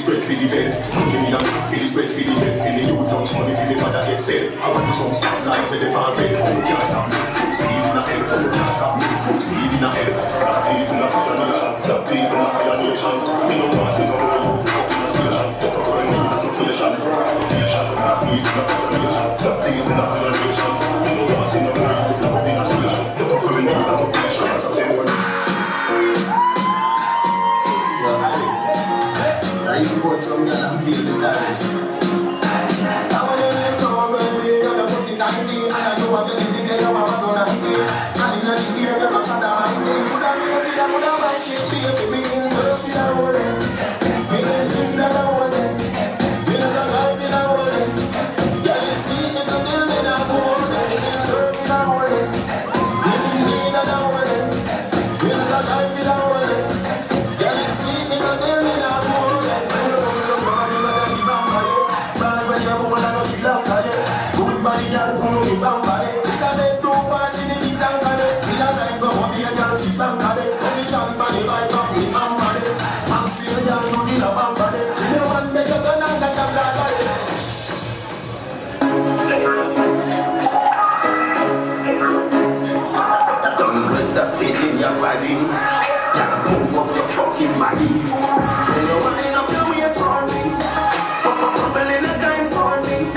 spread for the bed. Money me and Philly spread for the bed. For the youth lunch money for the mother get fed. I want to some stop like with the bar red. You can't stop me, full speed in the head. You can't stop me, full speed in the head. Black people in a fire nation, black people in a fire nation. Me no want to see no more youth up in a station. Get up and need occupation. Black people in a fire nation, black people in a fire nation. Me no want to see no more youth up in a station. Get up and need occupation. As I say one. You bought some girl and pay the tariff. I want to let go of me, you're the pussy 19. And I know I get it, tell you I'm not gonna hit it. And in the ear, you're not sad, I'm hit it. Could I make it, I could have my shit, baby. Me in love, you know what it. Me in drink, I know what it. Me in the life, you know what it. Yeah, you see me, so tell me now, go on it. Me in love, you know what it. Me in need, I know what it. Me in the life, you know what it. Yeah, you see me, so tell me now, go on it. Goodbye, girl, come on, vampire. This a dead blue pass in the deep down valley. In a time, go on, be a girl, see Sankale. Position, body, vibe up, me vampire. Max feel, girl, you need a vampire. You know one, make a gun and like a black eye. Done with the feeling you're riding. Gotta move up your fucking body. You know, wind up your waist for me. Bubble in a time for me.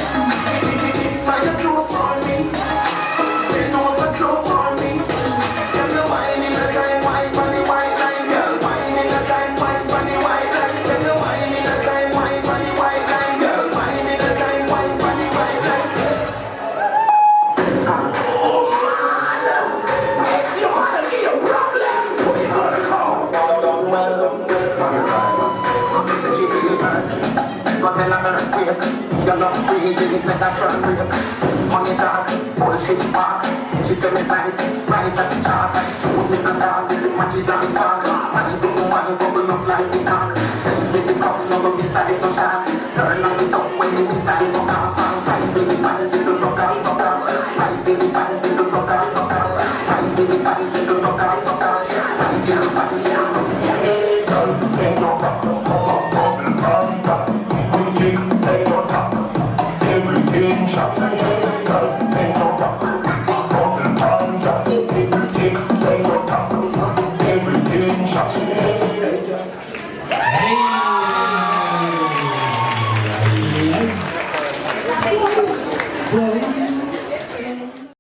Fire true for me. Then over slow for me. Girl, you wine in a time, wine bunny white line. Girl, wine in a time, wine bunny white line. Girl, you wine in a time, wine bunny white line. Girl, wine in a time, wine bunny white line. Oh man, makes you wanna be a problem. Who you gonna call? She said she feel bad. Go tell her very quick. Your love breathe, you take a strong break. Money talk, bullshit walk. She said me right as a chart. Shoot me the dog, matches and spark. Man do one, bubble up like the dark. Send for the cops, no go beside no shark. Turn off the top when you decide to off. Right baby, bodies in the rock off. Right baby, bodies in the rock off. Right baby, bodies in the rock off. Right baby, bodies in the rock off. Everything shots and girl, ain't no talk. Bubble panda, tick, ain't no talk. Everything shots. Hey.